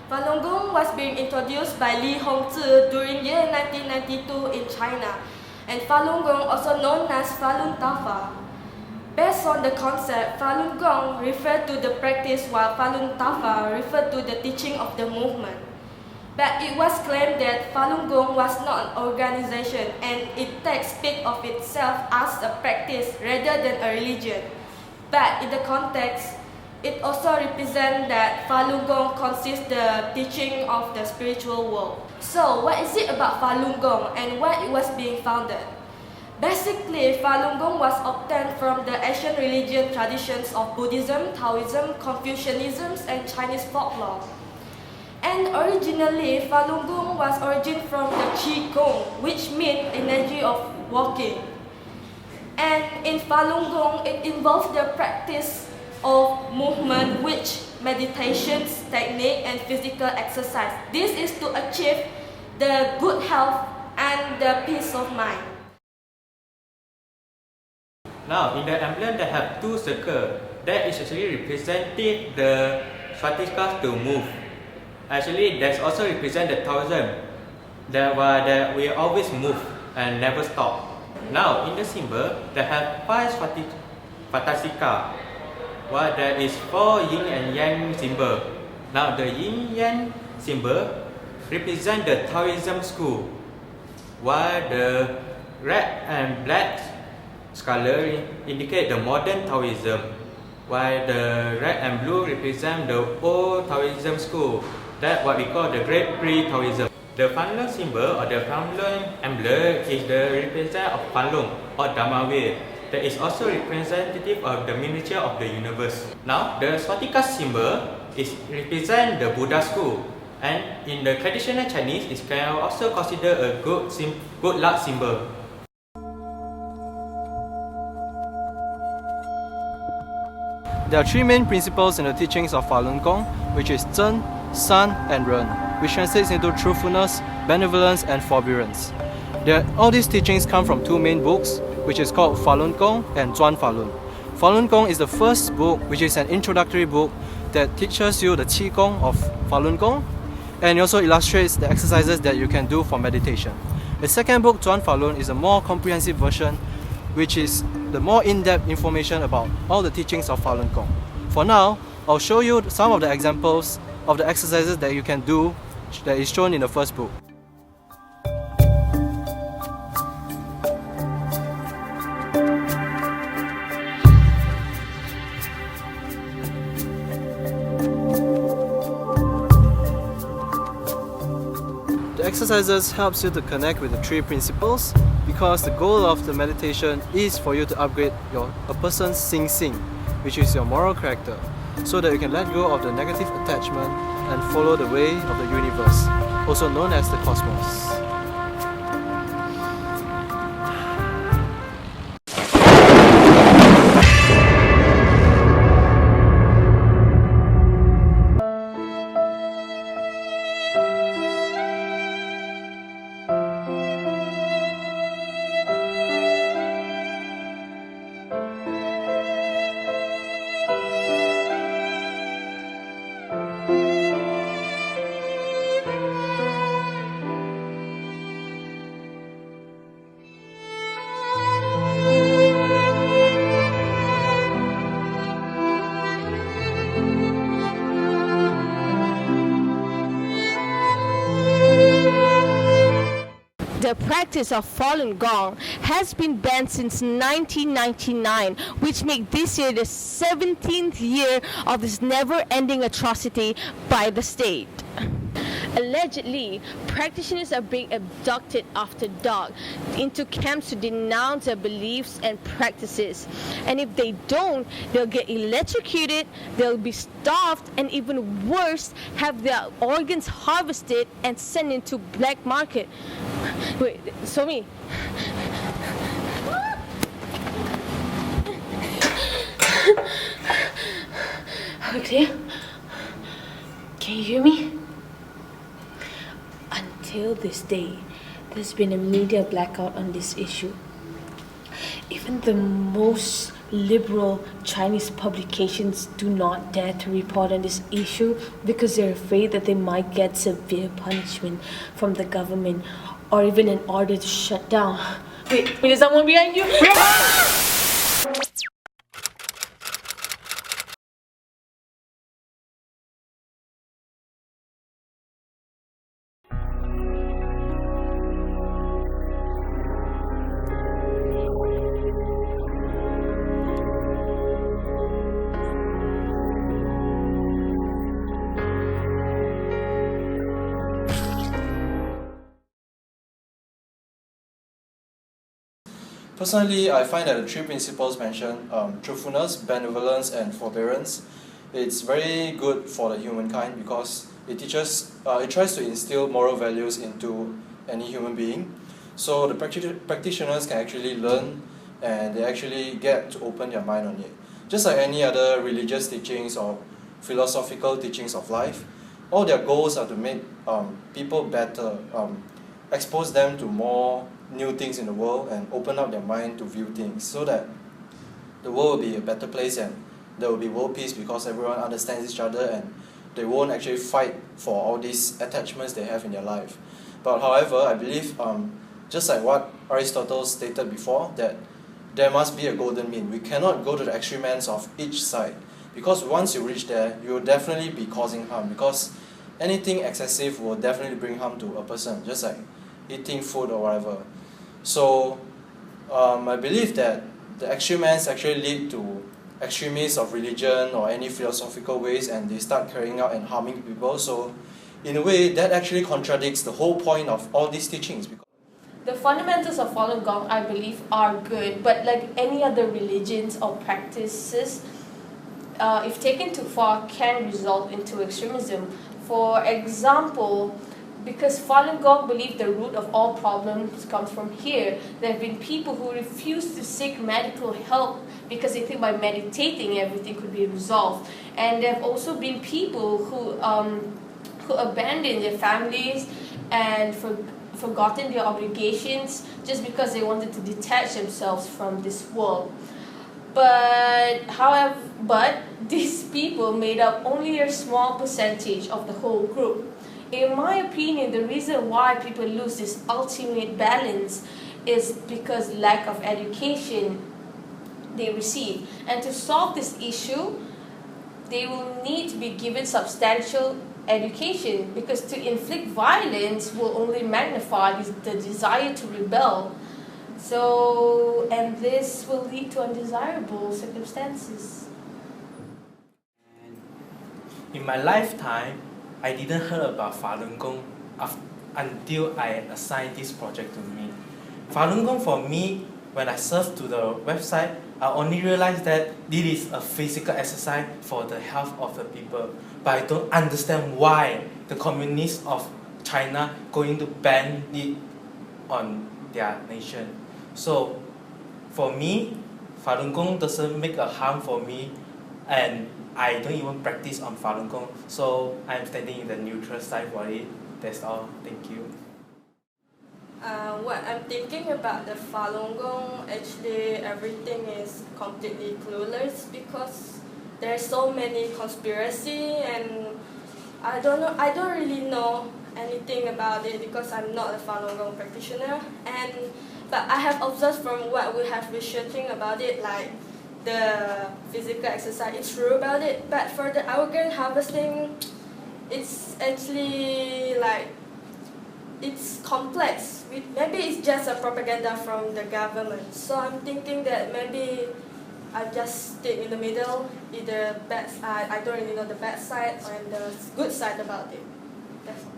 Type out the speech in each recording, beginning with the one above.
Falun Gong was being introduced by Li Hongzhi during year 1992 in China, and Falun Gong, also known as Falun Dafa. Based on the concept, Falun Gong referred to the practice while Falun Dafa referred to the teaching of the movement. But it was claimed that Falun Gong was not an organization and it speaks of itself as a practice rather than a religion. But in the context, it also represents that Falun Gong consists the teaching of the spiritual world. So, what is it about Falun Gong and why it was being founded? Basically, Falun Gong was obtained from the ancient religion traditions of Buddhism, Taoism, Confucianism, and Chinese folklore. And originally, Falun Gong was originated from the Qi Gong, which means energy of walking. And in Falun Gong, it involves the practice of movement, which meditations, technique, and physical exercise. This is to achieve the good health and the peace of mind. Now, in the emblem, they have two circles that is actually representing the swastika to move. Actually, that's also represent the Taoism that we always move and never stop. Now, in the symbol, they have 5 swastika, while there is 4 yin and yang symbol. Now, the yin yang symbol represent the Taoism school, while the red and black color indicate the modern Taoism, while the red and blue represent the old Taoism school, that what we call the Great Pre-Taoism. The Falun symbol or the Falun emblem is the representative of Falun or Dharma way. That is also representative of the miniature of the universe. Now, the swastika symbol is represent the Buddha school, and in the traditional Chinese, it can also considered a good luck symbol. There are 3 main principles in the teachings of Falun Gong, which is Zhen, San, and Ren, which translates into truthfulness, benevolence, and forbearance. All these teachings come from 2 main books, which is called Falun Gong and Zhuan Falun. Falun Gong is the first book, which is an introductory book that teaches you the Qi Gong of Falun Gong, and it also illustrates the exercises that you can do for meditation. The second book, Zhuan Falun, is a more comprehensive version, which is the more in-depth information about all the teachings of Falun Gong. For now, I'll show you some of the examples of the exercises that you can do that is shown in the first book. The exercises helps you to connect with the 3 principles, because the goal of the meditation is for you to upgrade a person's Xing, which is your moral character, so that you can let go of the negative attachment and follow the way of the universe, also known as the cosmos. The practice of Falun Gong has been banned since 1999, which makes this year the 17th year of this never-ending atrocity by the state. Allegedly, practitioners are being abducted after dark into camps to denounce their beliefs and practices. And if they don't, they'll get electrocuted, they'll be starved, and even worse, have their organs harvested and sent into black market. Wait, Somi. Okay. Can you hear me? Until this day, there's been a media blackout on this issue. Even the most liberal Chinese publications do not dare to report on this issue because they're afraid that they might get severe punishment from the government or even an order to shut down. Wait, there's someone behind you? Personally, I find that the three principles mentioned, truthfulness, benevolence, and forbearance, it's very good for the humankind because it tries to instill moral values into any human being. So the practitioners can actually learn and they actually get to open their mind on it. Just like any other religious teachings or philosophical teachings of life, all their goals are to make people better, expose them to more new things in the world and open up their mind to view things so that the world will be a better place and there will be world peace because everyone understands each other and they won't actually fight for all these attachments they have in their life. But however, I believe just like what Aristotle stated before, that there must be a golden mean. We cannot go to the extreme ends of each side because once you reach there, you will definitely be causing harm because anything excessive will definitely bring harm to a person, just like eating food or whatever. So I believe that the extreme ends actually lead to extremists of religion or any philosophical ways and they start carrying out and harming people. So in a way, that actually contradicts the whole point of all these teachings. The fundamentals of Falun Gong, I believe, are good, but like any other religions or practices, if taken too far, can result into extremism. For example, because Falun Gong believe the root of all problems comes from here, there have been people who refuse to seek medical help because they think by meditating everything could be resolved. And there have also been people who abandoned their families and forgotten their obligations just because they wanted to detach themselves from this world. But these people made up only a small percentage of the whole group. In my opinion, the reason why people lose this ultimate balance is because lack of education they receive. And to solve this issue, they will need to be given substantial education because to inflict violence will only magnify the desire to rebel. And this will lead to undesirable circumstances. In my lifetime, I didn't heard about Falun Gong until I assigned this project to me. Falun Gong for me, when I surfed to the website, I only realized that this is a physical exercise for the health of the people. But I don't understand why the communists of China going to ban it on their nation. So for me, Falun Gong doesn't make a harm for me, and I don't even practice on Falun Gong, so I'm standing in the neutral side for it. That's all. Thank you. What I'm thinking about the Falun Gong, actually everything is completely clueless because there's so many conspiracy and I don't really know anything about it because I'm not a Falun Gong practitioner. But I have observed from what we have researching about it, like the physical exercise is true about it, but for the organ harvesting, it's actually like it's complex. Maybe it's just a propaganda from the government. So I'm thinking that maybe I just stick in the middle, either bad side. I don't really know the bad side and the good side about it. That's all.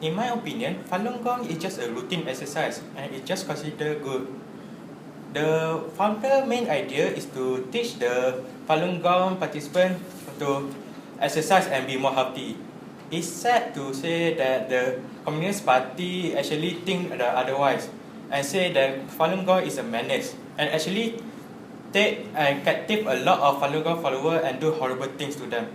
In my opinion, Falun Gong is just a routine exercise and it's just considered good. The founder main idea is to teach the Falun Gong participants to exercise and be more healthy. It's sad to say that the Communist Party actually think otherwise and say that Falun Gong is a menace and actually take and captive a lot of Falun Gong followers and do horrible things to them.